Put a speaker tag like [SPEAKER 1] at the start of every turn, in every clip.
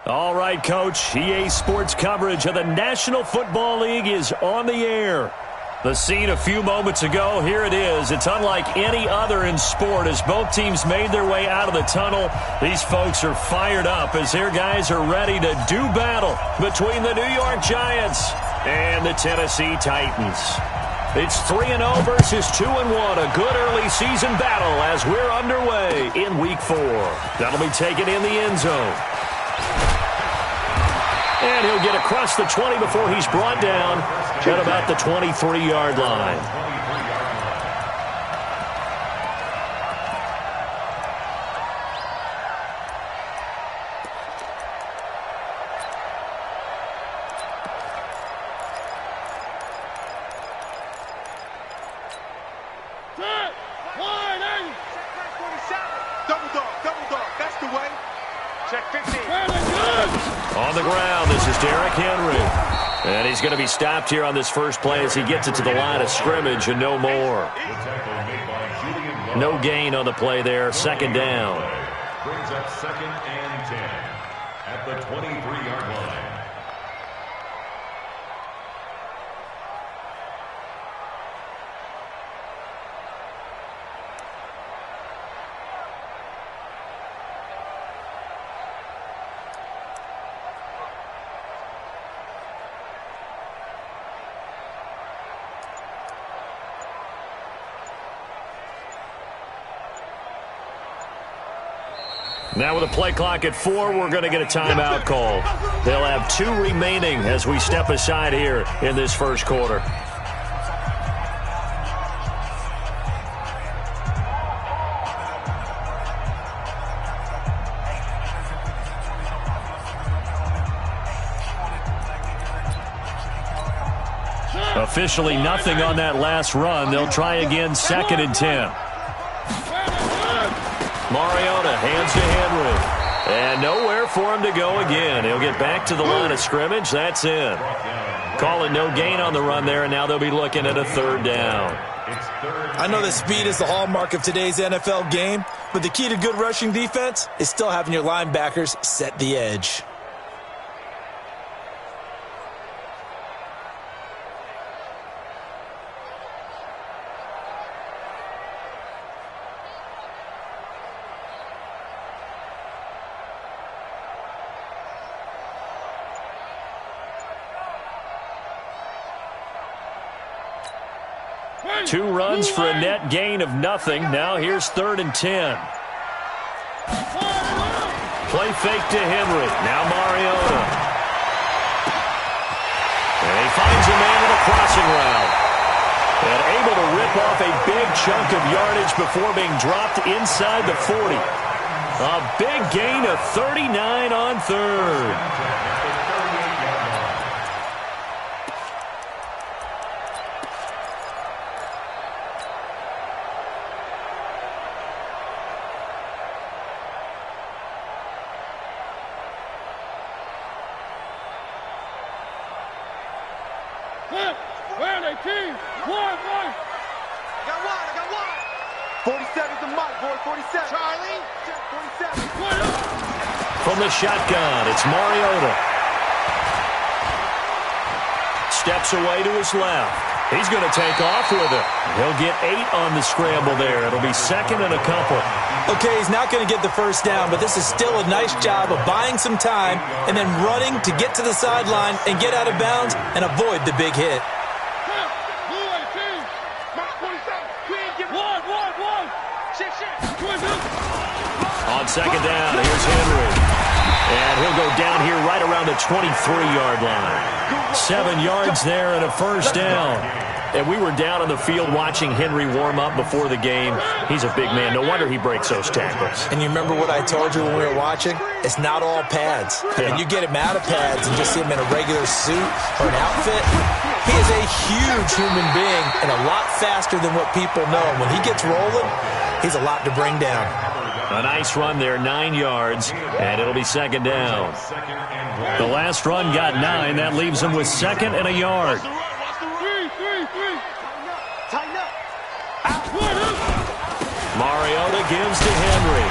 [SPEAKER 1] All right, Coach. EA Sports coverage of the National Football League is on the air. The scene a few moments ago, here it is. It's unlike any other in sport as both teams made their way out of the tunnel. These folks are fired up as their guys are ready to do battle between the New York Giants and the Tennessee Titans. It's 3-0 versus 2-1, a good early season battle as we're underway in Week 4. That'll be taken in the end zone. And he'll get across the 20 before he's brought down at about the 23-yard line. On the ground, this is Derrick Henry. And he's going to be stopped here on this first play as he gets it to the line of scrimmage and no more. No gain on the play there. Second down.
[SPEAKER 2] Brings up 2nd and 10 at the 23-yard line.
[SPEAKER 1] Now with a play clock at 4, we're going to get a timeout call. They'll have 2 remaining as we step aside here in this first quarter. Officially nothing on that last run. They'll try again, 2nd and 10. Mariota hands to Henry. And nowhere for him to go again. He'll get back to the line of scrimmage. That's it. Calling no gain on the run there, and now they'll be looking at a 3rd down.
[SPEAKER 3] I know that speed is the hallmark of today's NFL game, but the key to good rushing defense is still having your linebackers set the edge.
[SPEAKER 1] Two runs for a net gain of nothing. Now here's 3rd and 10. Play fake to Henry. Now Mariota. And he finds a man in a crossing route. And able to rip off a big chunk of yardage before being dropped inside the 40. A big gain of 39 on 3rd.
[SPEAKER 4] Where are they, team? One. I got one. 47's the mark, boy. 47. Charlie. 47.
[SPEAKER 1] From the shotgun, it's Mariota. Steps away to his left. He's going to take off with it. He'll get 8 on the scramble there. It'll be 2nd and a couple.
[SPEAKER 3] Okay, he's not going to get the first down, but this is still a nice job of buying some time and then running to get to the sideline and get out of bounds and avoid the big hit.
[SPEAKER 1] On 2nd down, here's Henry. And he'll go down here right around the 23-yard line. 7 yards there and a first down. And we were down on the field watching Henry warm up before the game. He's a big man. No wonder he breaks those tackles.
[SPEAKER 3] And you remember what I told you when we were watching? It's not all pads.
[SPEAKER 1] Yeah.
[SPEAKER 3] And you get him out of pads and just see him in a regular suit or an outfit. He is a huge human being and a lot faster than what people know. When he gets rolling, he's a lot to bring down.
[SPEAKER 1] A nice run there, 9 yards, and it'll be 2nd down. The last run got 9. That leaves him with 2nd and a yard. Mariota gives to Henry.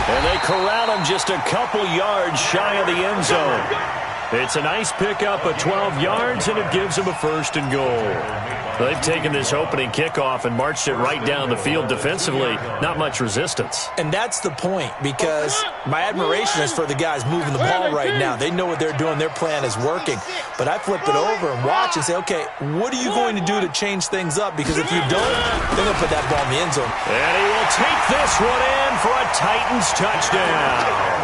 [SPEAKER 1] And they corral him just a couple yards shy of the end zone. It's a nice pickup of 12 yards, and it gives him a 1st and goal. They've taken this opening kickoff and marched it right down the field defensively. Not much resistance.
[SPEAKER 3] And that's the point, because my admiration is for the guys moving the ball right now. They know what they're doing. Their plan is working. But I flip it over and watch and say, okay, what are you going to do to change things up? Because if you don't, they're going to put that ball in the end zone.
[SPEAKER 1] And he will take this one in for a Titans touchdown.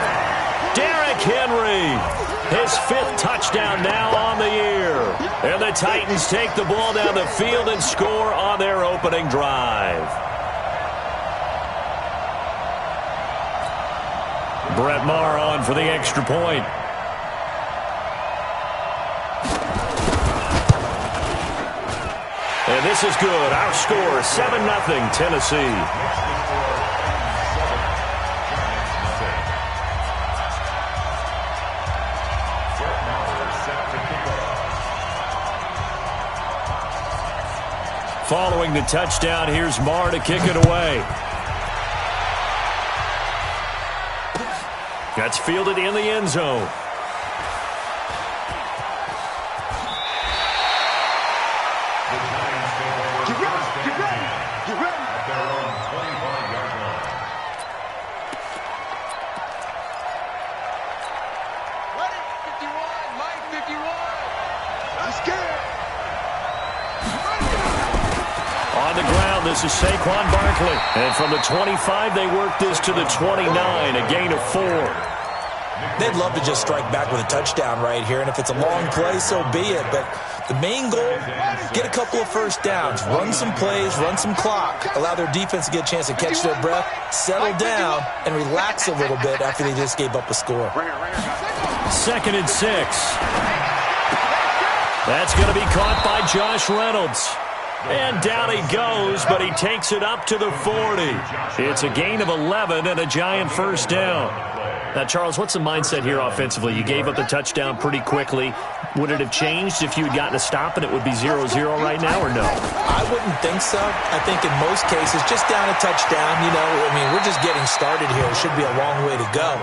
[SPEAKER 1] Derrick Henry, his 5th touchdown now on the year. And the Titans take the ball down the field and score on their opening drive. Brett Maher on for the extra point. And this is good. Our score, 7-0 Tennessee. Following the touchdown, here's Maher to kick it away. That's fielded in the end zone. This is Saquon Barkley. And from the 25, they work this to the 29, a gain of 4.
[SPEAKER 3] They'd love to just strike back with a touchdown right here, and if it's a long play, so be it. But the main goal, get a couple of first downs, run some plays, run some clock, allow their defense to get a chance to catch their breath, settle down, and relax a little bit after they just gave up a score.
[SPEAKER 1] 2nd and 6. That's going to be caught by Josh Reynolds. And down he goes, but he takes it up to the 40. It's a gain of 11 and a giant 1st down. Now, Charles, what's the mindset here offensively? You gave up the touchdown pretty quickly. Would it have changed if you had gotten a stop and it would be 0-0 right now, or no?
[SPEAKER 3] I wouldn't think so. I think in most cases, just down a touchdown, we're just getting started here. It should be a long way to go.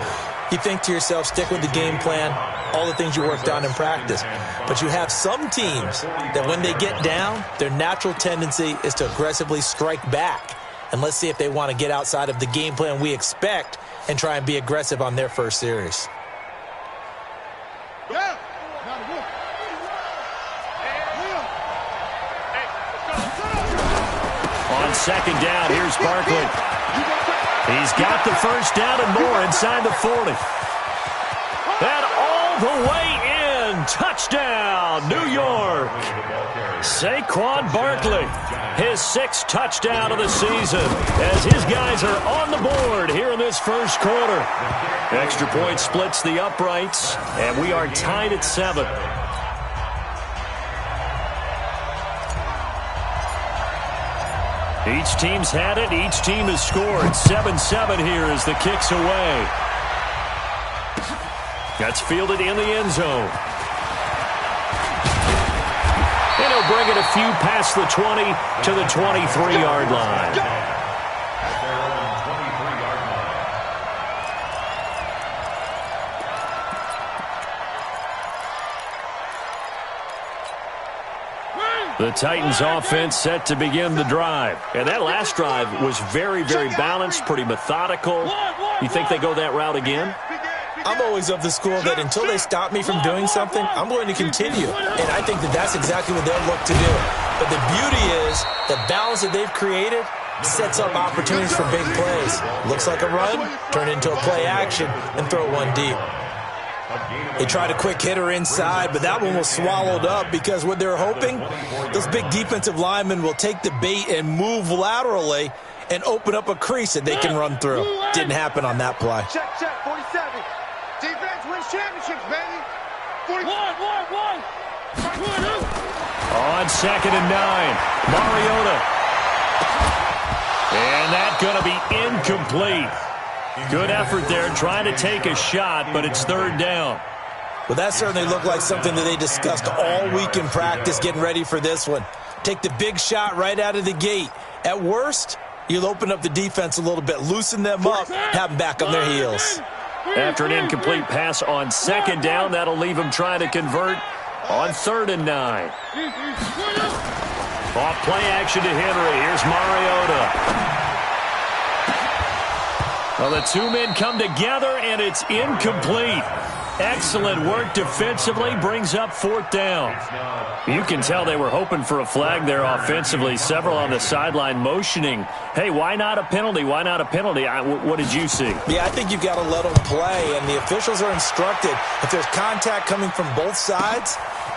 [SPEAKER 3] You think to yourself, stick with the game plan, all the things you worked on in practice. But you have some teams that when they get down, their natural tendency is to aggressively strike back. And let's see if they want to get outside of the game plan we expect and try and be aggressive on their first series.
[SPEAKER 1] On 2nd down, here's Barkley. He's got the 1st down and more inside the 40. And all the way in. Touchdown, New York. Saquon Barkley, his 6th touchdown of the season, as his guys are on the board here in this 1st quarter. Extra point splits the uprights, and we are tied at 7. Each team's had it. Each team has scored. 7-7 here as the kick's away. That's fielded in the end zone. And he'll bring it a few past the 20 to the 23-yard line. The Titans offense set to begin the drive. And that last drive was very, very balanced, pretty methodical. You think they go that route again?
[SPEAKER 3] I'm always of the school that until they stop me from doing something, I'm going to continue. And I think that that's exactly what they'll look to do. But the beauty is the balance that they've created sets up opportunities for big plays. Looks like a run, turn into a play action, and throw one deep. They tried a quick hitter inside, but that one was swallowed up because what they're hoping, those big defensive linemen will take the bait and move laterally and open up a crease that they can run through. Didn't happen on that play.
[SPEAKER 4] Check, 47. Defense wins championships, baby. 41.
[SPEAKER 1] On 2nd and 9, Mariota. And that's going to be incomplete. Good effort there trying to take a shot, but it's 3rd down.
[SPEAKER 3] Well, that certainly looked like something that they discussed all week in practice getting ready for this one. Take the big shot right out of the gate. At worst, You'll open up the defense a little bit, loosen them up, have them back on their heels.
[SPEAKER 1] After an incomplete pass on second down, that'll leave him trying to convert on 3rd and 9. Off play action to Henry. Here's Mariota. Well, the two men come together, and it's incomplete. Excellent work defensively, brings up 4th down. You can tell they were hoping for a flag there offensively. Several on the sideline motioning, hey, why not a penalty? Why not a penalty? What did you see?
[SPEAKER 3] Yeah, I think you've got to let them play, and the officials are instructed. If there's contact coming from both sides,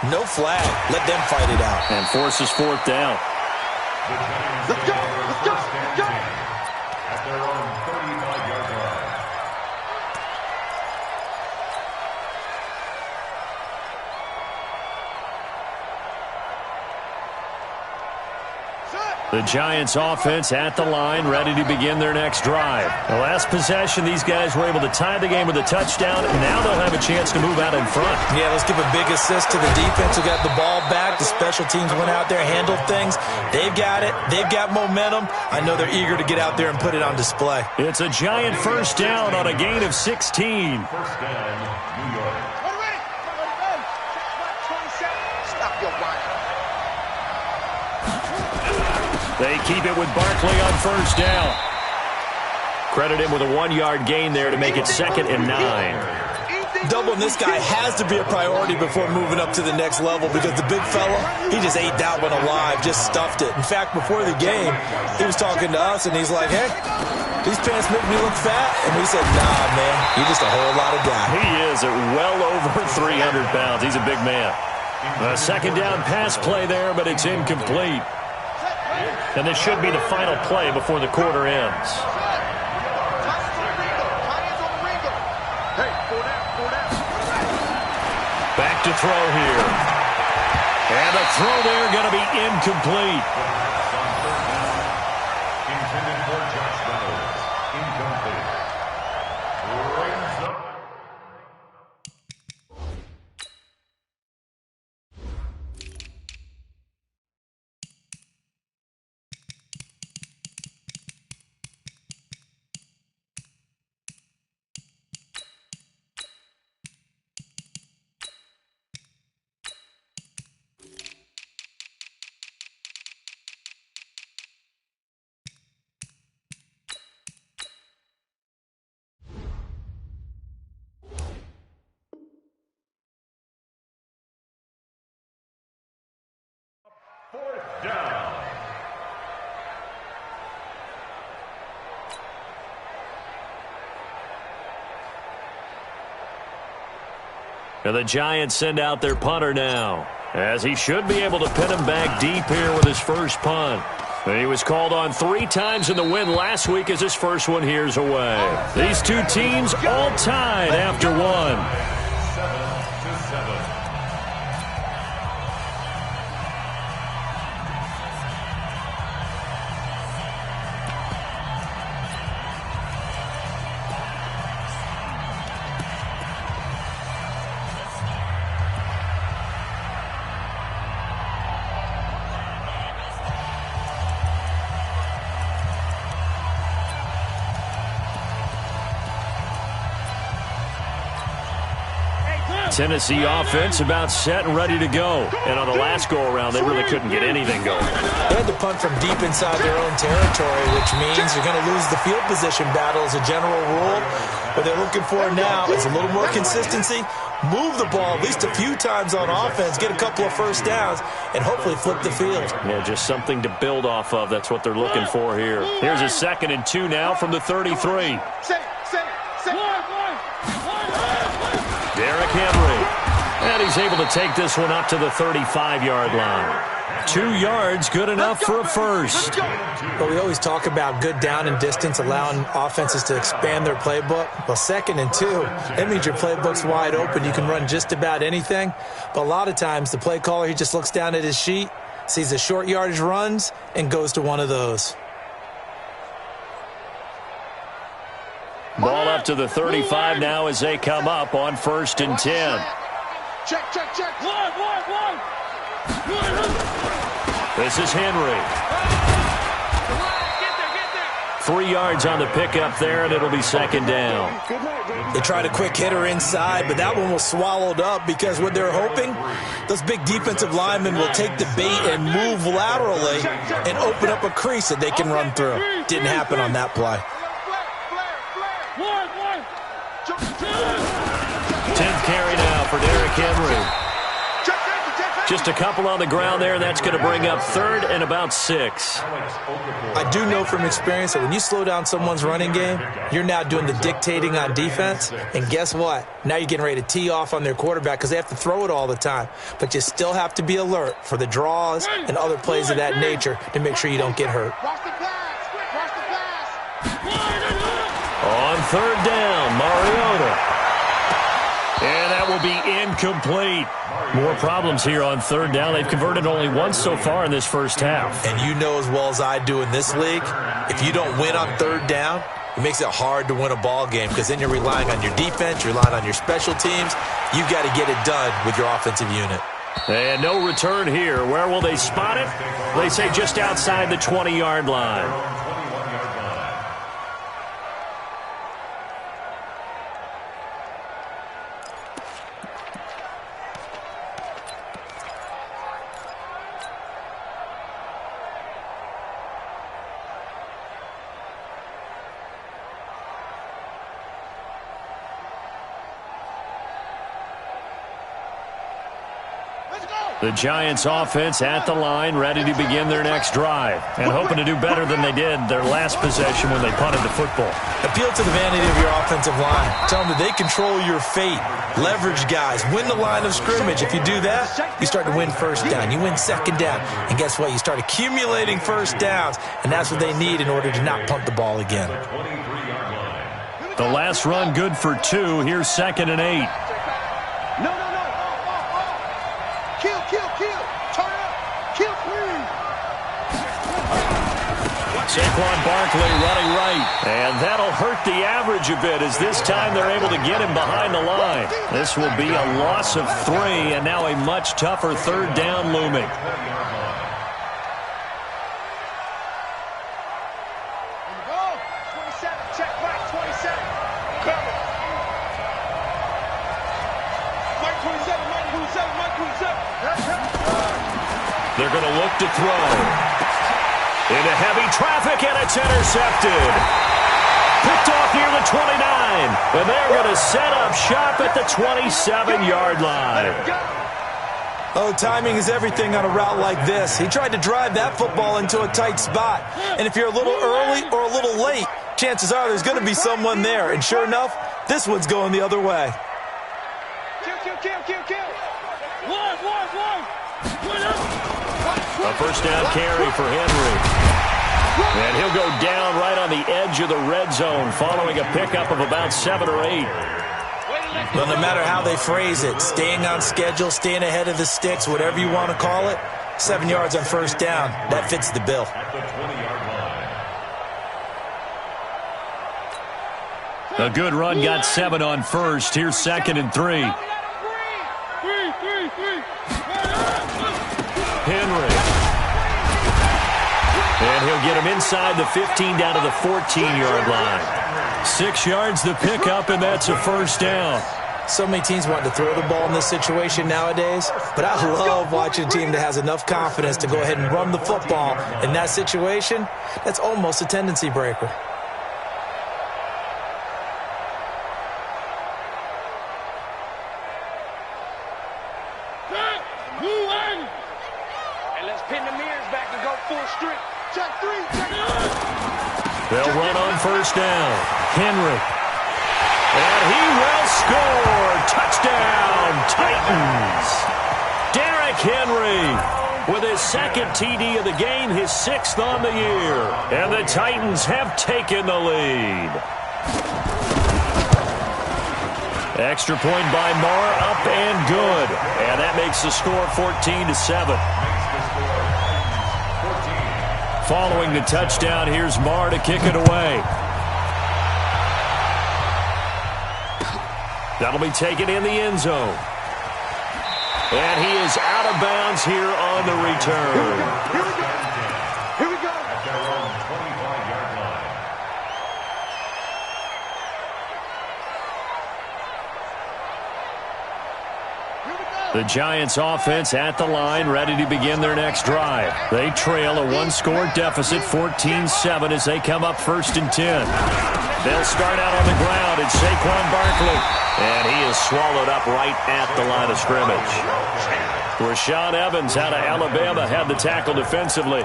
[SPEAKER 3] no flag. Let them fight it out.
[SPEAKER 1] And forces 4th down.
[SPEAKER 4] Let's go! Let's go! Let's go!
[SPEAKER 2] At their own 35-yard line.
[SPEAKER 1] The Giants offense at the line, ready to begin their next drive. The last possession, these guys were able to tie the game with a touchdown. Now they'll have a chance to move out in front.
[SPEAKER 3] Yeah, let's give a big assist to the defense who got the ball back. The special teams went out there, handled things. They've got it. They've got momentum. I know they're eager to get out there and put it on display.
[SPEAKER 1] It's a Giant first down on a gain of 16.
[SPEAKER 2] First down, New York.
[SPEAKER 4] Stop your whine.
[SPEAKER 1] They keep it with Barkley on first down. Credit him with a 1-yard gain there to make it 2nd and 9.
[SPEAKER 3] Doubling this guy has to be a priority before moving up to the next level because the big fella, he just ate that one alive, just stuffed it. In fact, before the game, he was talking to us, and he's like, hey, these pants make me look fat. And we said, nah, man, you're just a whole lot of guy.
[SPEAKER 1] He is at well over 300 pounds. He's a big man. A 2nd down pass play there, but it's incomplete. And this should be the final play before the quarter ends. Back to throw here. And a throw there going to be incomplete.
[SPEAKER 2] Intended for Josh Reynolds. Incomplete. Brings up. Fourth down.
[SPEAKER 1] And the Giants send out their punter now, as he should be able to pin him back deep here with his first punt. And he was called on 3 times in the win last week as his first one here's away. These two teams all tied after one.
[SPEAKER 2] 7-7.
[SPEAKER 1] Tennessee offense about set and ready to go. And on the last go-around, they really couldn't get anything going.
[SPEAKER 3] They had to punt from deep inside their own territory, which means you're going to lose the field position battle as a general rule. What they're looking for now is a little more consistency, move the ball at least a few times on offense, get a couple of first downs, and hopefully flip the field.
[SPEAKER 1] Yeah, just something to build off of. That's what they're looking for here. Here's a 2nd and 2 now from the 33. Derrick Henry. And he's able to take this one up to the 35-yard line. 2 yards, good enough for a first.
[SPEAKER 3] But we always talk about good down and distance, allowing offenses to expand their playbook. Well, 2nd and 2, that means your playbook's wide open. You can run just about anything. But a lot of times, the play caller, he just looks down at his sheet, sees the short yardage runs, and goes to one of those.
[SPEAKER 1] Ball up to the 35 now as they come up on 1st and 10.
[SPEAKER 4] Check. One.
[SPEAKER 1] This is Henry. 3 yards on the pickup there, and it'll be second down.
[SPEAKER 3] They tried a quick hitter inside, but that one was swallowed up because what they're hoping, those big defensive linemen will take the bait and move laterally and open up a crease that they can run through. Didn't happen on that play.
[SPEAKER 1] 10th carry now for Derrick Henry. Just a couple on the ground there, and that's going to bring up 3rd and about 6.
[SPEAKER 3] I do know from experience that when you slow down someone's running game, you're now doing the dictating on defense. And guess what? Now you're getting ready to tee off on their quarterback because they have to throw it all the time. But you still have to be alert for the draws and other plays of that nature to make sure you don't get hurt.
[SPEAKER 1] On 3rd down, Mariota. And that will be incomplete. More problems here on 3rd down. They've converted only once so far in this first half.
[SPEAKER 3] And you know as well as I do in this league, if you don't win on 3rd down, it makes it hard to win a ball game because then you're relying on your defense, you're relying on your special teams. You've got to get it done with your offensive unit.
[SPEAKER 1] And no return here. Where will they spot it? They say just outside the 20-yard line. The Giants offense at the line, ready to begin their next drive, and hoping to do better than they did their last possession when they punted the football.
[SPEAKER 3] Appeal to the vanity of your offensive line. Tell them that they control your fate. Leverage guys. Win the line of scrimmage. If you do that, you start to win 1st down. You win 2nd down. And guess what? You start accumulating 1st downs, and that's what they need in order to not punt the ball again.
[SPEAKER 1] The last run good for 2. Here's 2nd and 8. Saquon Barkley running right. And that'll hurt the average a bit as this time they're able to get him behind the line. This will be a loss of 3 and now a much tougher 3rd down looming. They're going to look to throw. Into heavy traffic, and it's intercepted. Picked off near the 29. And they're going to set up shop at the 27-yard line.
[SPEAKER 3] Oh, timing is everything on a route like this. He tried to drive that football into a tight spot. And if you're a little early or a little late, chances are there's going to be someone there. And sure enough, this one's going the other way.
[SPEAKER 1] A 1st down carry for Henry. And he'll go down right on the edge of the red zone following a pickup of about 7 or 8.
[SPEAKER 3] Well, no matter how they phrase it, staying on schedule, staying ahead of the sticks, whatever you want to call it, 7 yards on 1st down, that fits the bill.
[SPEAKER 1] A good run got 7 on 1st. Here's 2nd and 3. Henry. And he'll get him inside the 15 down to the 14-yard line. 6 yards the pickup, and that's a 1st down.
[SPEAKER 3] So many teams want to throw the ball in this situation nowadays, but I love watching a team that has enough confidence to go ahead and run the football. In that situation, that's almost a tendency breaker.
[SPEAKER 1] They'll run on 1st down. Henry. And he will score. Touchdown, Titans. Derrick Henry with his 2nd TD of the game, his 6th on the year. And the Titans have taken the lead. Extra point by Marr, up and good. And that makes the score 14-7. Following the touchdown, here's Marr to kick it away. That'll be taken in the end zone. And he is out of bounds here on the return.
[SPEAKER 4] Here we go.
[SPEAKER 1] The Giants offense at the line, ready to begin their next drive. They trail a one-score deficit, 14-7, as they come up 1st and 10. They'll start out on the ground. It's Saquon Barkley. And he is swallowed up right at the line of scrimmage. Rashaan Evans out of Alabama had the tackle defensively.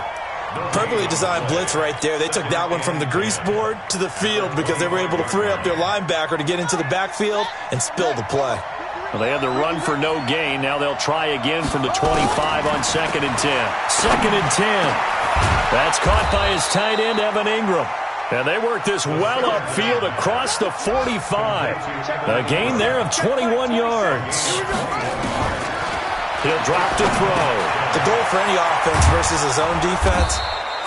[SPEAKER 3] Perfectly designed blitz right there. They took that one from the grease board to the field because they were able to free up their linebacker to get into the backfield and spill the play.
[SPEAKER 1] Well, they had the run for no gain. Now they'll try again from the 25 on 2nd and 10. 2nd and 10. That's caught by his tight end, Evan Ingram. And they work this well upfield across the 45. A gain there of 21 yards. He'll drop to throw.
[SPEAKER 3] The goal for any offense versus his own defense,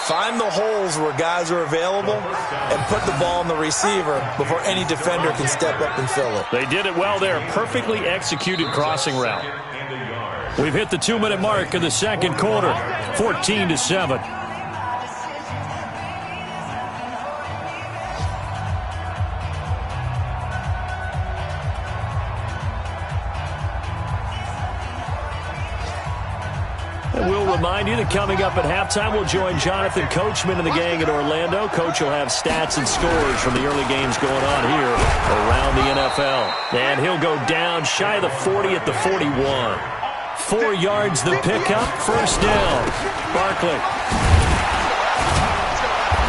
[SPEAKER 3] find the holes where guys are available and put the ball on the receiver before any defender can step up and fill it.
[SPEAKER 1] They did it well there. Perfectly executed crossing route. We've hit the 2-minute mark of the second quarter. 14-7. We'll remind you that coming up at halftime, we'll join Jonathan Coachman and the gang at Orlando. Coach will have stats and scores from the early games going on here around the NFL. And he'll go down shy of the 40 at the 41. 4 yards the pickup, 1st down. Barkley.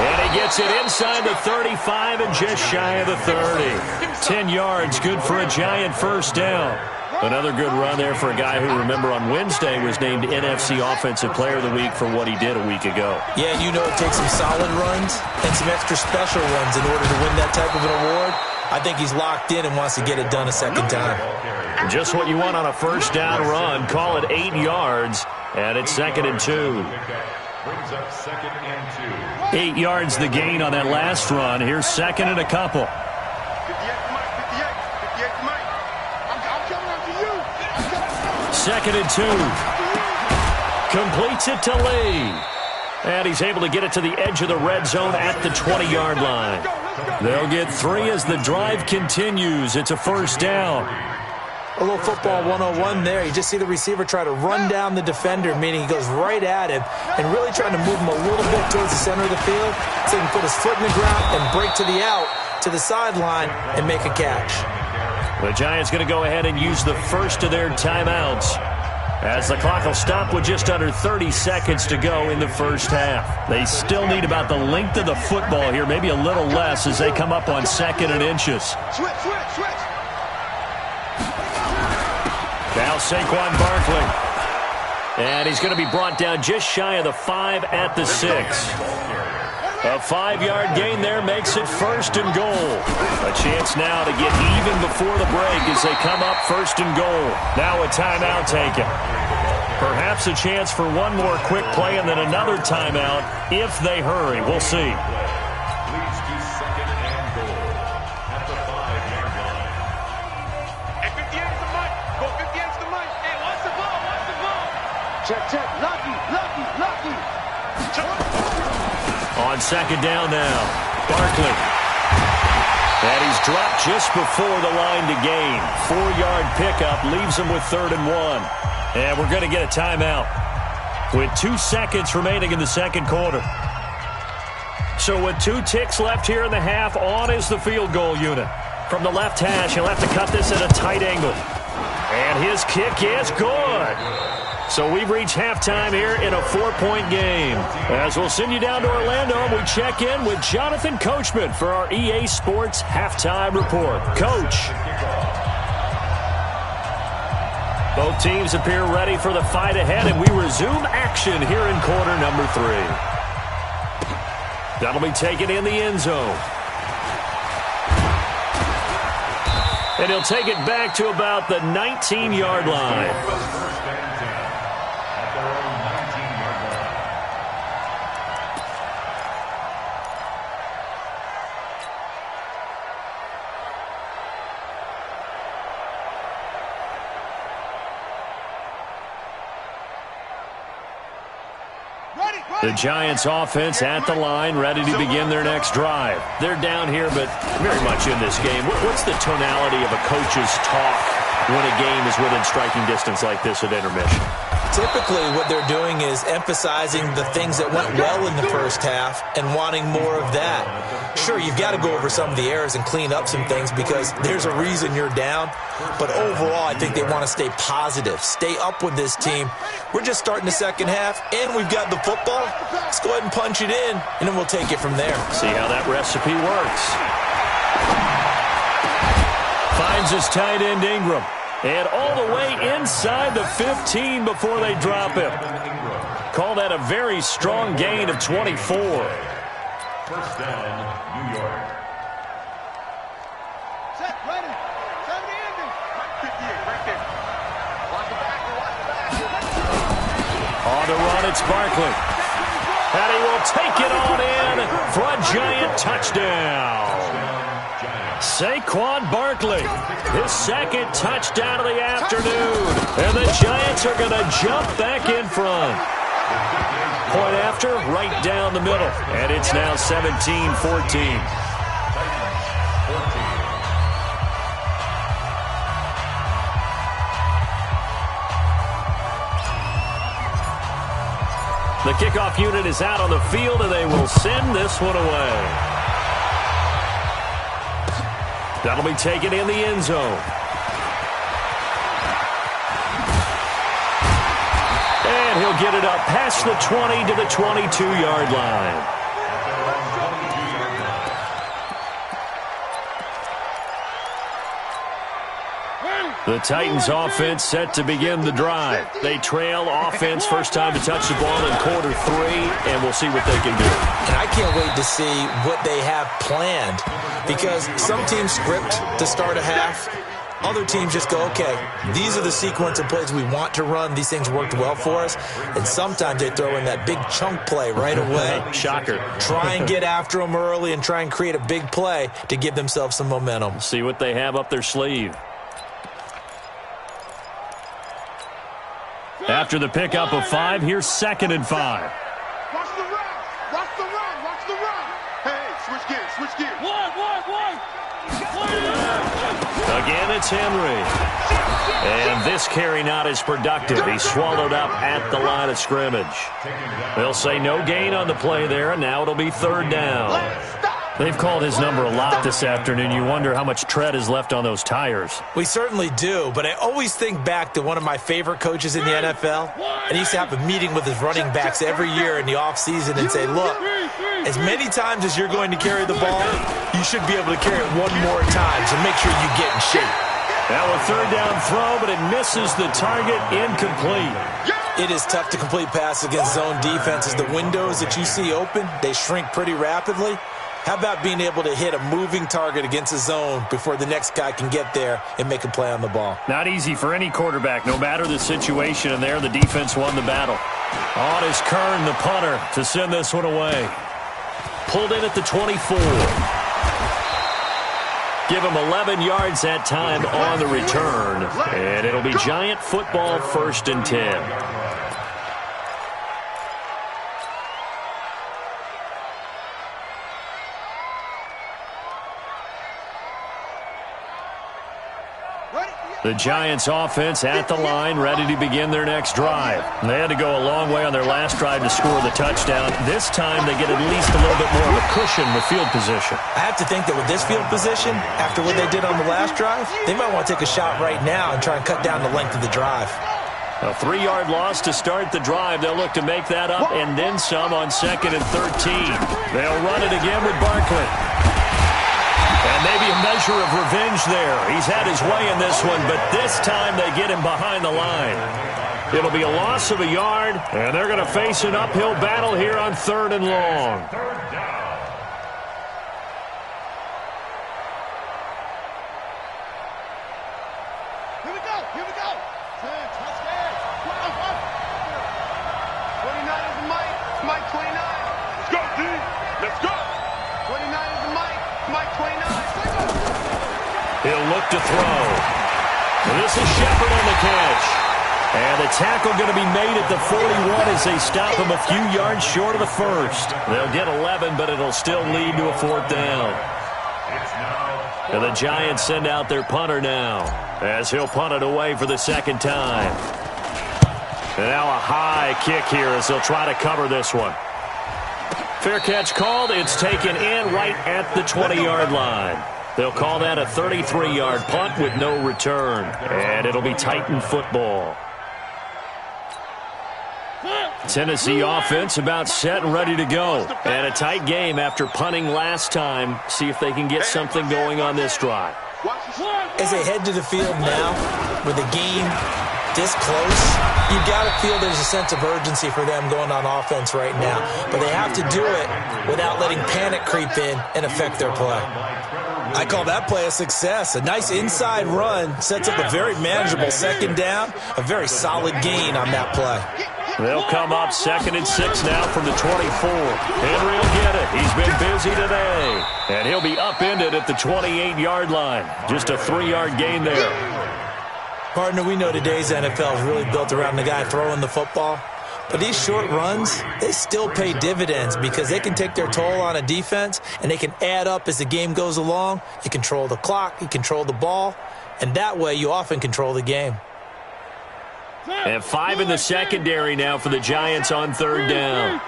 [SPEAKER 1] And he gets it inside the 35 and just shy of the 30. 10 yards, good for a Giant 1st down. Another good run there for a guy who, remember, on Wednesday was named NFC Offensive Player of the Week for what he did a week ago.
[SPEAKER 3] Yeah, and you know it takes some solid runs and some extra special runs in order to win that type of an award. I think he's locked in and wants to get it done a second time.
[SPEAKER 1] Just what you want on a 1st down run. Call it 8 yards, and it's 2nd and 2. 8 yards the gain on that last run. Here's 2nd and a couple. 2nd and 2. Completes it to Lee. And he's able to get it to the edge of the red zone at the 20-yard line. They'll get 3 as the drive continues. It's a 1st down.
[SPEAKER 3] A little football 101 there. You just see the receiver try to run down the defender, meaning he goes right at him and really trying to move him a little bit towards the center of the field so he can put his foot in the ground and break to the out, to the sideline, and make a catch.
[SPEAKER 1] The Giants going to go ahead and use the first of their timeouts as the clock will stop with just under 30 seconds to go in the 1st half. They still need about the length of the football here, maybe a little less as they come up on 2nd and inches.
[SPEAKER 4] Switch.
[SPEAKER 1] Now Saquon Barkley. And he's going to be brought down just shy of the 5 at the 6. A 5-yard gain there makes it 1st and goal. A chance now to get even before the break as they come up 1st and goal. Now a timeout taken. Perhaps a chance for one more quick play and then another timeout if they hurry. We'll see.
[SPEAKER 2] Leads to 2nd and goal at the 5-yard line.
[SPEAKER 4] Hey, 58 is the mic. Go 58 is the mic. Hey, watch the ball. Check. Lucky.
[SPEAKER 1] On 2nd down now, Barkley. And he's dropped just before the line to gain. 4-yard pickup leaves him with 3rd and 1. And we're going to get a timeout with 2 seconds remaining in the second quarter. So with 2 ticks left here in the half, on is the field goal unit. From the left hash, he'll have to cut this at a tight angle. And his kick is good. So we've reached halftime here in a 4-point game. As we'll send you down to Orlando, we check in with Jonathan Coachman for our EA Sports Halftime Report. Coach. Both teams appear ready for the fight ahead, and we resume action here in quarter number 3. That'll be taken in the end zone. And he'll take it back to about the 19-yard line. The Giants offense at the line, ready to begin their next drive. They're down here, but very much in this game. What's the tonality of a coach's talk when a game is within striking distance like this at intermission?
[SPEAKER 3] Typically, what they're doing is emphasizing the things that went well in the first half and wanting more of that. Sure, you've got to go over some of the errors and clean up some things because there's a reason you're down. But overall, I think they want to stay positive, stay up with this team. We're just starting the second half, and we've got the football. Let's go ahead and punch it in, and then we'll take it from there.
[SPEAKER 1] See how that recipe works. Finds his tight end Ingram. And all the way inside the 15 before they drop him. Call that a very strong gain of 24.
[SPEAKER 2] First down, New York.
[SPEAKER 4] Set, ready. 70 ending. 58, right there. Watch the back, watch the back.
[SPEAKER 1] On the run, it's Barkley. And he will take it on in for a Giant touchdown. Saquon Barkley, his second touchdown of the afternoon. And the Giants are going to jump back in front. Point after, right down the middle. And it's now 17-14. The kickoff unit is out on the field, and they will send this one away. That'll be taken in the end zone. And he'll get it up past the 20 to the 22-yard line. The Titans offense set to begin the drive. They trail offense first time to touch the ball in quarter 3, and we'll see what they can do.
[SPEAKER 3] And I can't wait to see what they have planned because some teams script to start a half. Other teams just go, okay, these are the sequence of plays we want to run. These things worked well for us. And sometimes they throw in that big chunk play right away.
[SPEAKER 1] Shocker.
[SPEAKER 3] Try and get after them early and try and create a big play to give themselves some momentum.
[SPEAKER 1] See what they have up their sleeve. After the pickup of 5, here's 2nd and 5.
[SPEAKER 4] Watch the run. Watch the run. Watch the run. Hey, switch gears. Switch gears. One.
[SPEAKER 1] Again, it's Henry. And this carry not as productive. He's swallowed up at the line of scrimmage. They'll say no gain on the play there, and now it'll be 3rd down. They've called his number a lot this afternoon. You wonder how much tread is left on those tires.
[SPEAKER 3] We certainly do, but I always think back to one of my favorite coaches in the NFL, and he used to have a meeting with his running backs every year in the offseason and say, look, as many times as you're going to carry the ball, you should be able to carry it one more time, so make sure you get in shape.
[SPEAKER 1] Now a 3rd down throw, but it misses the target, incomplete.
[SPEAKER 3] It is tough to complete passes against zone defenses. The windows that you see open, they shrink pretty rapidly. How about being able to hit a moving target against a zone before the next guy can get there and make a play on the ball? Not easy for any quarterback, no matter the situation, and there the defense won the battle. On is Kern, the punter, to send this one away. Pulled in at the 24. Give him 11 yards that time on the return, and it'll be Giant football 1st and 10. The Giants offense at the line, ready to begin their next drive. They had to go a long way on their last drive to score the touchdown. This time they get at least a little bit more of a cushion with field position. I have to think that with this field position, after what they did on the last drive, they might want to take a shot right now and try and cut down the length of the drive. A 3-yard loss to start the drive. They'll look to make that up and then some on 2nd and 13. They'll run it again with Barkley. And maybe a measure of revenge there. He's had his way in this one, but this time they get him behind the line. It'll be a loss of a yard, and they're going to face an uphill battle here on 3rd and long.
[SPEAKER 4] Here we go. 29 is the Mike. Mike 29. Let's go, D. Let's go. 29 is the Mike. Mike 29.
[SPEAKER 1] He'll look to throw. And this is Shepard on the catch. And the tackle going to be made at the 41 as they stop him a few yards short of the first. They'll get 11, but it'll still lead to a 4th down.
[SPEAKER 2] It's now
[SPEAKER 1] And the Giants send out their punter now, as he'll punt it away for the second time. And now a high kick here as they'll try to cover this one. Fair catch called. It's taken in right at the 20-yard line. They'll call that a 33-yard punt with no return. And it'll be Titan football. Tennessee offense about set and ready to go. And a tight game after punting last time. See if they can get something going on this drive.
[SPEAKER 3] As they head to the field now, with the game this close, you got to feel there's a sense of urgency for them going on offense right now. But they have to do it without letting panic creep in and affect their play. I call that play a success. A nice inside run sets up a very manageable second down, a very solid gain on that play.
[SPEAKER 1] They'll come up 2nd and 6 now from the 24. Henry will get it. He's been busy today. And he'll be upended at the 28-yard line. Just a 3-yard gain there.
[SPEAKER 3] Partner, we know today's NFL is really built around the guy throwing the football. But these short runs, they still pay dividends because they can take their toll on a defense and they can add up as the game goes along. You control the clock, you control the ball, and that way you often control the game.
[SPEAKER 1] And 5 in the secondary now for the Giants on 3rd down.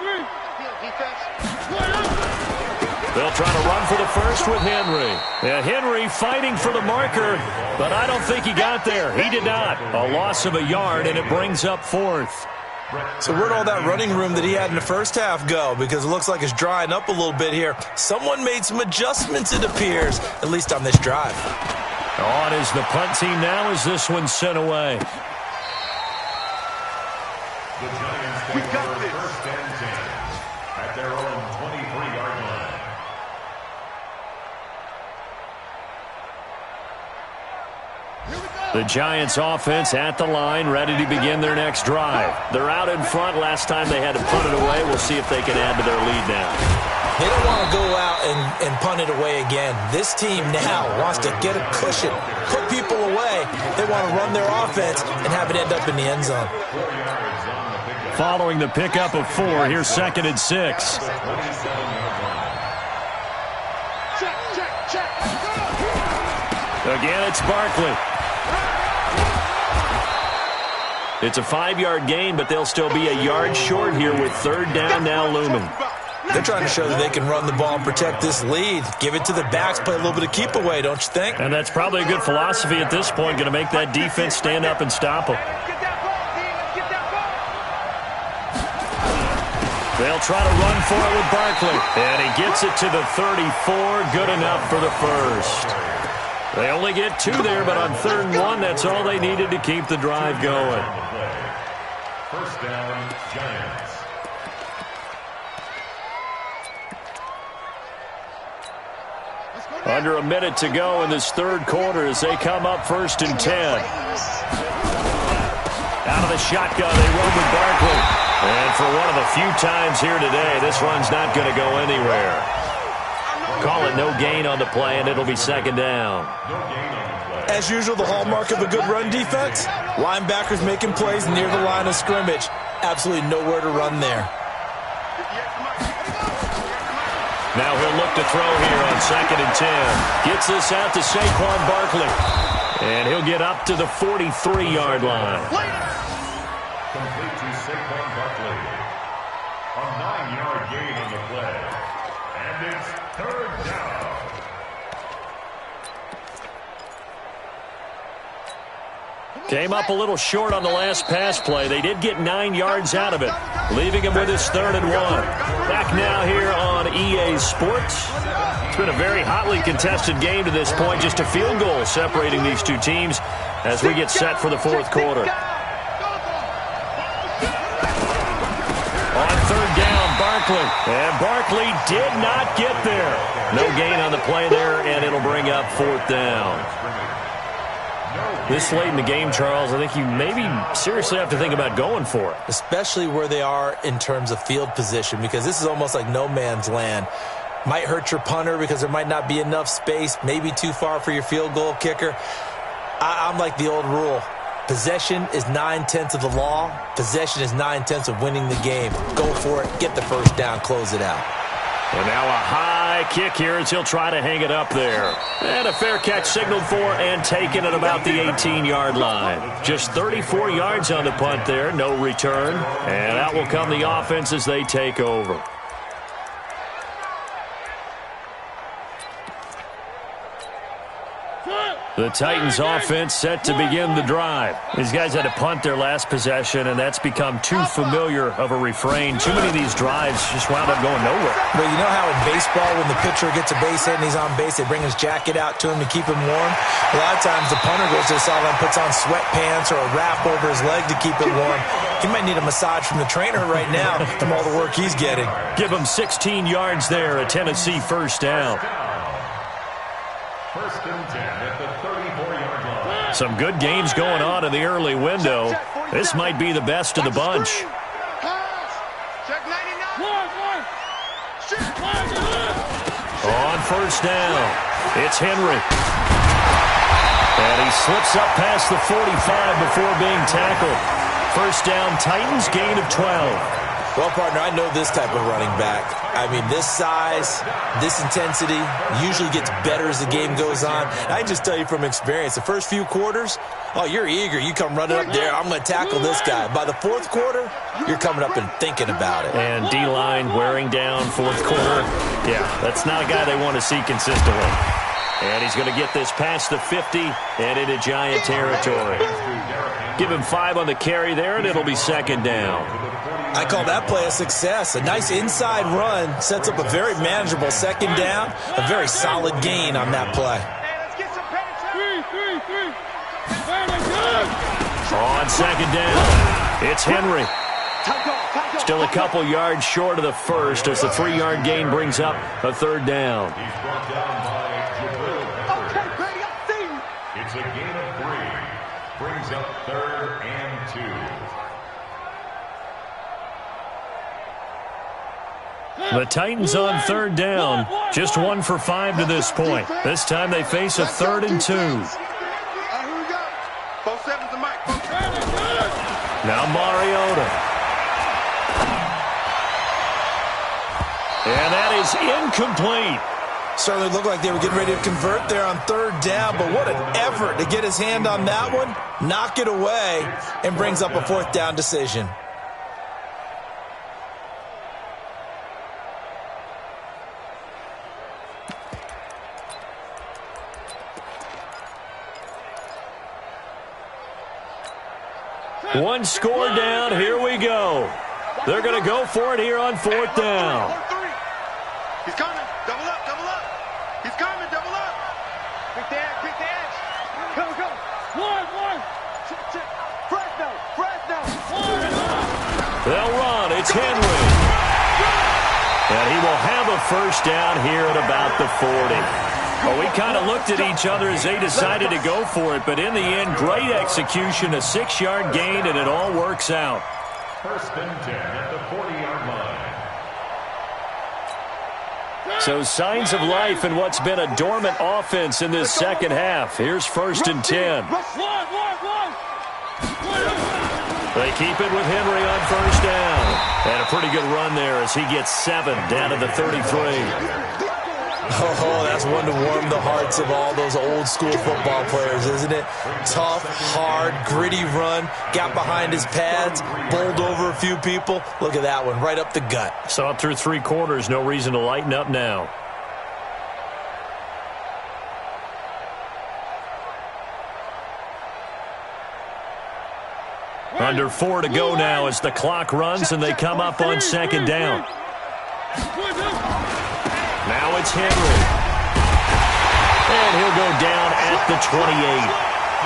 [SPEAKER 1] They'll try to run for the first with Henry. Yeah, Henry fighting for the marker, but I don't think he got there. He did not. A loss of a yard, and it brings up 4th.
[SPEAKER 3] So where'd all that running room that he had in the first half go? Because it looks like it's drying up a little bit here. Someone made some adjustments, it appears, at least on this drive.
[SPEAKER 1] On is the punt team now as this one's sent away.
[SPEAKER 2] The Giants take over 1st and 10 at their own 23-yard line.
[SPEAKER 1] The Giants offense at the line, ready to begin their next drive. They're out in front. Last time they had to punt it away. We'll see if they can add to their lead now.
[SPEAKER 3] They don't want to go out and punt it away again. This team now wants to get a cushion, put people away. They want to run their offense and have it end up in the end zone.
[SPEAKER 1] Following the pickup of 4, here's 2nd and 6. Again, it's Barkley. It's a 5-yard gain, but they'll still be a yard short here with 3rd down now looming.
[SPEAKER 3] They're trying to show that they can run the ball and protect this lead. Give it to the backs, play a little bit of keep away, don't you think?
[SPEAKER 1] And that's probably a good philosophy at this point, going to make that defense stand up and stop them. They'll try to run for it with Barkley. And he gets it to the 34. Good enough for the first. They only get 2 there, but on 3rd and 1, that's all they needed to keep the drive going.
[SPEAKER 2] 1st down, Giants.
[SPEAKER 1] Under a minute to go in this 3rd quarter as they come up 1st and 10. Out of the shotgun, they run with Barkley. And for one of the few times here today, this run's not going to go anywhere. Call it no gain on the play, and it'll be 2nd down.
[SPEAKER 3] As usual, the hallmark of a good run defense, linebackers making plays near the line of scrimmage. Absolutely nowhere to run there.
[SPEAKER 1] Now he'll look to throw here on 2nd and 10. Gets this out to Saquon Barkley. And he'll get up to the 43-yard line.
[SPEAKER 2] Complete to Saquon Barkley. A 9-yard gain on the play. And it's 3rd down.
[SPEAKER 1] Came up a little short on the last pass play. They did get 9 yards out of it, leaving him with his 3rd and 1. Back now here on EA Sports. It's been a very hotly contested game to this point. Just a field goal separating these two teams as we get set for the 4th quarter. On 3rd down, Barkley. And Barkley did not get there. No gain on the play there, and it'll bring up 4th down. This late in the game, Charles, I think you maybe seriously have to think about going for it.
[SPEAKER 3] Especially where they are in terms of field position, because this is almost like no man's land. Might hurt your punter because there might not be enough space, maybe too far for your field goal kicker. I'm like the old rule. Possession is 9/10 of the law. Possession is 9/10 of winning the game. Go for it. Get the first down. Close it out.
[SPEAKER 1] And now a high onside kick here as he'll try to hang it up there. And a fair catch signaled for and taken at about the 18-yard line. Just 34 yards on the punt there, no return. And out will come the offense as they take over. The Titans offense set to begin the drive. These guys had to punt their last possession, and that's become too familiar of a refrain. Too many of these drives just wound up going nowhere.
[SPEAKER 3] But you know how in baseball, when the pitcher gets a base hit and he's on base, they bring his jacket out to him to keep him warm? A lot of times the punter goes to the sideline, puts on sweatpants or a wrap over his leg to keep it warm. He might need a massage from the trainer right now from all the work he's getting.
[SPEAKER 1] Give him 16 yards there, a Tennessee first down.
[SPEAKER 2] First and 10 at the 34-yard line.
[SPEAKER 1] Some good games going on in the early window. This might be the best of the bunch. On first down, it's Henry. And he slips up past the 45 before being tackled. First down, Titans, gain of 12.
[SPEAKER 3] Well, partner, I know this type of running back. I mean, this size, this intensity usually gets better as the game goes on. I just tell you from experience, the first few quarters, oh, you're eager. You come running up there, I'm going to tackle this guy. By the fourth quarter, you're coming up and thinking about it.
[SPEAKER 1] And D-line wearing down fourth quarter. Yeah, that's not a guy they want to see consistently. And he's going to get this past the 50 and into Giant territory. Give him 5 on the carry there, and it'll be second down.
[SPEAKER 3] I call that play a success. A nice inside run sets up a very manageable second down, a very solid gain on that play.
[SPEAKER 1] On second down, it's Henry. Still a couple yards short of the first as the 3-yard gain brings up a third down.
[SPEAKER 2] He's brought down by Jabril Peppers. It's a gain of 3. Brings up 3rd and 2.
[SPEAKER 1] The Titans on third down. Just 1 for 5 to this point. This time they face a 3rd and 2. Now Mariota. And that is incomplete.
[SPEAKER 3] Certainly looked like they were getting ready to convert there on third down, but what an effort to get his hand on that one, knock it away, and brings up a 4th down decision.
[SPEAKER 1] One score down, here we go. They're going to go for it here on 4th down.
[SPEAKER 4] He's coming, double up. He's coming, double up. Quick the edge. Go. One. Check. Fresno.
[SPEAKER 1] They'll run, it's Henry. And he will have a first down here at about the 40. Well, we kind of looked at each other as they decided to go for it, but in the end, great execution, a 6-yard gain, and it all works out.
[SPEAKER 2] First and 10 at the 40-yard line.
[SPEAKER 1] So signs of life in what's been a dormant offense in this second half. Here's 1st and 10. They keep it with Henry on first down. And a pretty good run there as he gets 7 down to the 33.
[SPEAKER 3] Oh, that's one to warm the hearts of all those old school football players, isn't it? Tough, hard, gritty run, got behind his pads, bowled over a few people. Look at that one, right up the gut.
[SPEAKER 1] So up through 3 quarters, no reason to lighten up now. Under 4 to go now as the clock runs and they come up on second down. Now it's Henry. And he'll go down at the 28.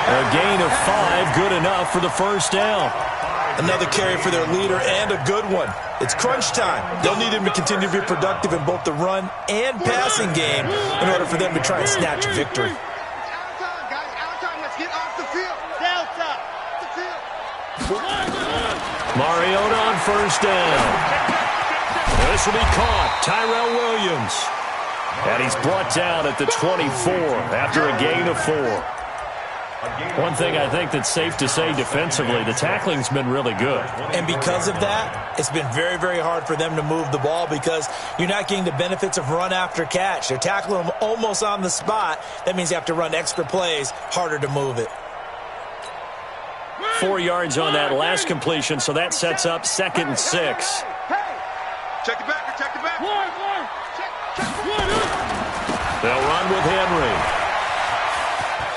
[SPEAKER 1] A gain of 5, good enough for the first down.
[SPEAKER 3] Another carry for their leader and a good one. It's crunch time. They'll need him to continue to be productive in both the run and passing game in order for them to try and snatch a victory.
[SPEAKER 1] Mariota on first down. This will be caught. Tyrell Williams. And he's brought down at the 24 after a gain of 4. One thing I think that's safe to say defensively, the tackling's been really good.
[SPEAKER 3] And because of that, it's been very, very hard for them to move the ball because you're not getting the benefits of run after catch. They're tackling them almost on the spot. That means you have to run extra plays, harder to move it.
[SPEAKER 1] 4 yards on that last completion, so that sets up 2nd and 6.
[SPEAKER 4] Check the back, check the back.
[SPEAKER 1] They'll run with Henry.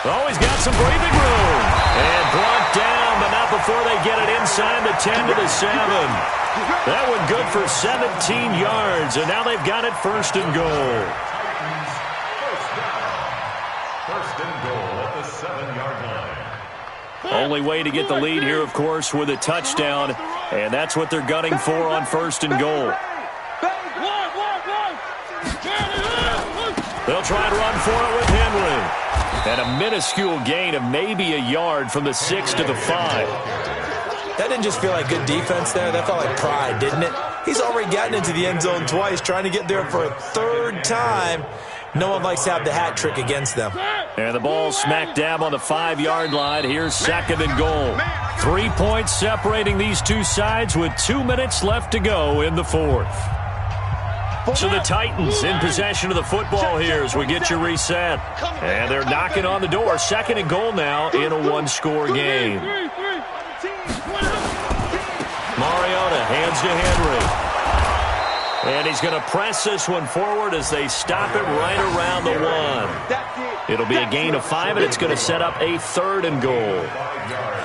[SPEAKER 1] Oh, he's got some breathing room. And brought down, but not before they get it inside the 10 to the 7. That one good for 17 yards, and now they've got it 1st and goal.
[SPEAKER 2] First and goal at the 7-yard line.
[SPEAKER 1] Only way to get the lead here, of course, with a touchdown, and that's what they're gunning for on 1st and goal. They'll try and run for it with Henry. And a minuscule gain of maybe a yard from the 6 to the 5.
[SPEAKER 3] That didn't just feel like good defense there. That felt like pride, didn't it? He's already gotten into the end zone twice, trying to get there for a 3rd time. No one likes to have the hat trick against them.
[SPEAKER 1] And the ball smack dab on the 5-yard line. Here's 2nd and goal. 3 points separating these two sides with 2 minutes left to go in the 4th. So the Titans in possession of the football here as we get you reset. And they're knocking on the door. 2nd and goal now in a 1-score game. Mariota hands to Henry. And he's going to press this one forward as they stop it right around the 1. It'll be a gain of 5, and it's going to set up a 3rd and goal.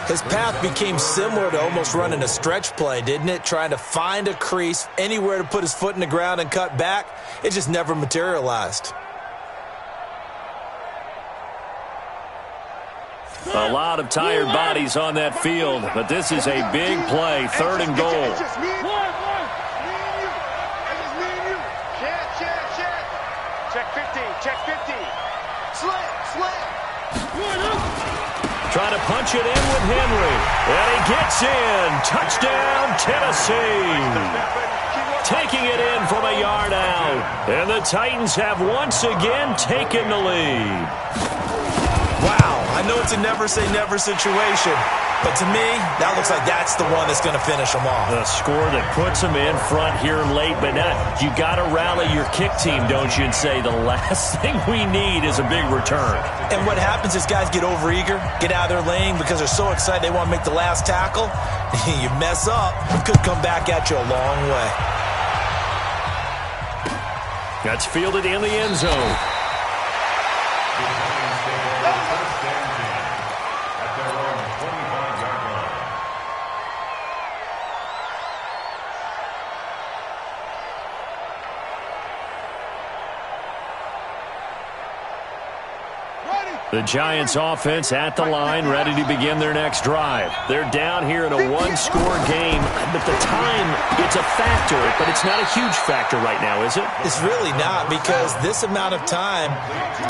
[SPEAKER 3] His path became similar to almost running a stretch play, didn't it? Trying to find a crease, anywhere to put his foot in the ground and cut back. It just never materialized.
[SPEAKER 1] A lot of tired bodies on that field, but this is a big play, 3rd and goal.
[SPEAKER 4] Check 50, check 50. Slip.
[SPEAKER 1] Trying to punch it in with Henry. And he gets in. Touchdown, Tennessee. Taking it in from a yard out. And the Titans have once again taken the lead.
[SPEAKER 3] Wow, I know it's a never-say-never situation, but to me, that looks like that's the one that's going to finish them off.
[SPEAKER 1] The score that puts them in front here late, but now you got to rally your kick team, don't you, and say the last thing we need is a big return.
[SPEAKER 3] And what happens is guys get overeager, get out of their lane because they're so excited they want to make the last tackle. You mess up, it could come back at you a long way.
[SPEAKER 1] That's fielded in the end zone. The Giants offense at the line, ready to begin their next drive. They're down here in a 1-score game, but the time, it's a factor, but it's not a huge factor right now, is it?
[SPEAKER 3] It's really not, because this amount of time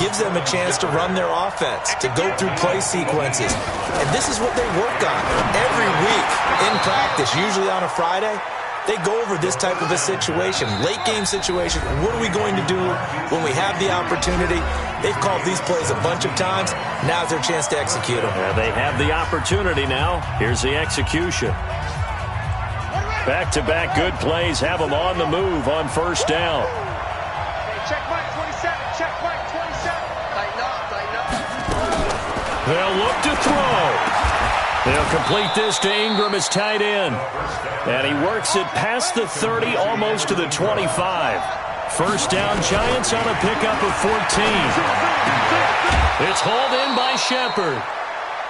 [SPEAKER 3] gives them a chance to run their offense, to go through play sequences. And this is what they work on every week in practice, usually on a Friday. They go over this type of a situation, late game situation. What are we going to do when we have the opportunity? They've called these plays a bunch of times. Now's their chance to execute them.
[SPEAKER 1] Yeah, they have the opportunity now. Here's the execution. Back-to-back good plays have them on the move on 1st down.
[SPEAKER 4] Check Mike 27, check Mike 27. Tighten up.
[SPEAKER 1] They'll look to throw. They'll complete this to Ingram as tight end. And he works it past the 30, almost to the 25. 1st down, Giants on a pickup of 14. It's hauled in by Shepard.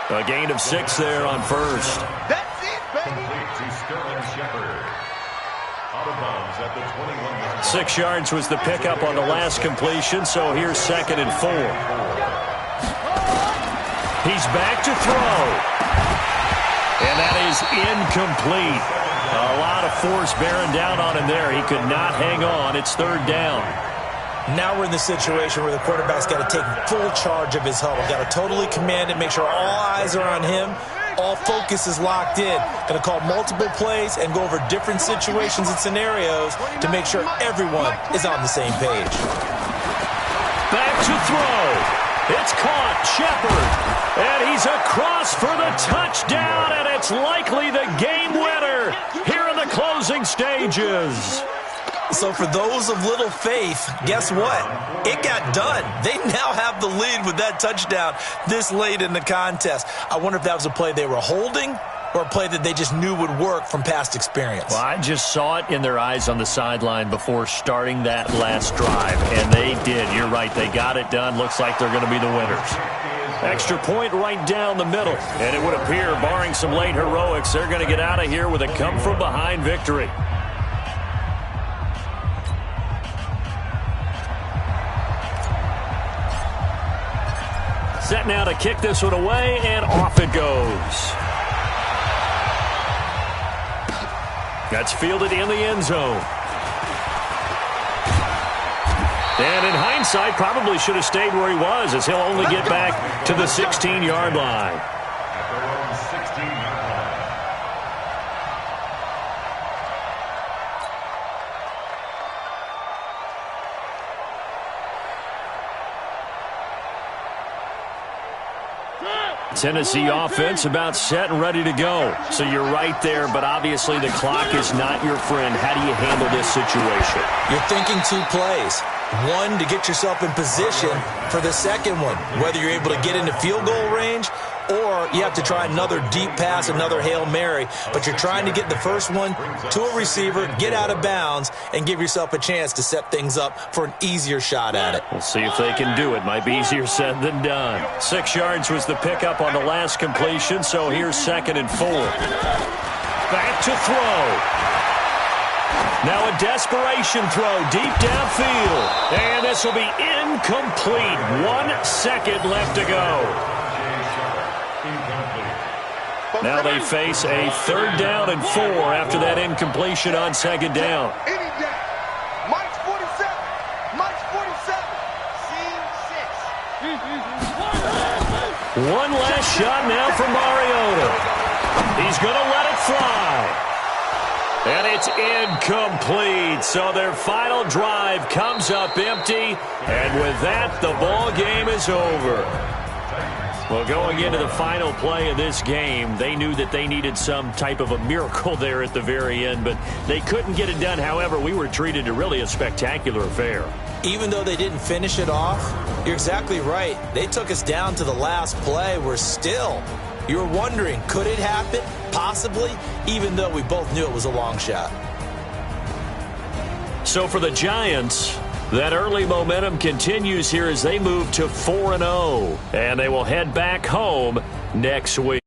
[SPEAKER 1] A gain of 6 there on 1st.
[SPEAKER 4] That's it, baby.
[SPEAKER 2] Complete to Sterling Shepard. Out of bounds at the 21-yard line.
[SPEAKER 1] 6 yards was the pickup on the last completion, so here's 2nd and 4. He's back to throw. And that is incomplete. A lot of force bearing down on him there. He could not hang on. It's 3rd down.
[SPEAKER 3] Now we're in the situation where the quarterback's got to take full charge of his huddle. Got to totally command it, make sure all eyes are on him. All focus is locked in. Going to call multiple plays and go over different situations and scenarios to make sure everyone is on the same page.
[SPEAKER 1] Back to throw. It's caught. Shepard. And he's across for the touchdown, and it's likely the game winner here in the closing stages.
[SPEAKER 3] So for those of little faith, guess what? It got done. They now have the lead with that touchdown this late in the contest. I wonder if that was a play they were holding or a play that they just knew would work from past experience.
[SPEAKER 1] Well, I just saw it in their eyes on the sideline before starting that last drive, and they did. You're right. They got it done. Looks like they're going to be the winners. Extra point right down the middle. And it would appear, barring some late heroics, they're going to get out of here with a come-from-behind victory. Set now to kick this one away, and off it goes. That's fielded in the end zone. And in hindsight, probably should have stayed where he was, as he'll only get back to the 16-yard line.
[SPEAKER 2] At their own 16-yard line.
[SPEAKER 1] Tennessee offense about set and ready to go. So you're right there, but obviously the clock is not your friend. How do you handle this situation?
[SPEAKER 3] You're thinking two plays. One, to get yourself in position for the second one, whether you're able to get into field goal range or you have to try another deep pass, another Hail Mary, but you're trying to get the first one to a receiver, get out of bounds, and give yourself a chance to set things up for an easier shot at it.
[SPEAKER 1] We'll see if they can do it. Might be easier said than done. 6 yards was the pickup on the last completion, so here's 2nd and 4. Back to throw. Now a desperation throw deep downfield. And this will be incomplete. 1 second left to go. Now they face a 3rd down and 4 after that incompletion on 2nd down.
[SPEAKER 4] Mike's 47. Mike's 47. Scene 6.
[SPEAKER 1] One last shot now from Mariota. He's going to let it fly. And it's incomplete. So their final drive comes up empty. And with that, the ball game is over. Well, going into the final play of this game, they knew that they needed some type of a miracle there at the very end, but they couldn't get it done. However, we were treated to really a spectacular affair.
[SPEAKER 3] Even though they didn't finish it off, you're exactly right. They took us down to the last play. We're still, you were wondering, could it happen? Possibly, even though we both knew it was a long shot.
[SPEAKER 1] So for the Giants, that early momentum continues here as they move to 4-0, and they will head back home next week.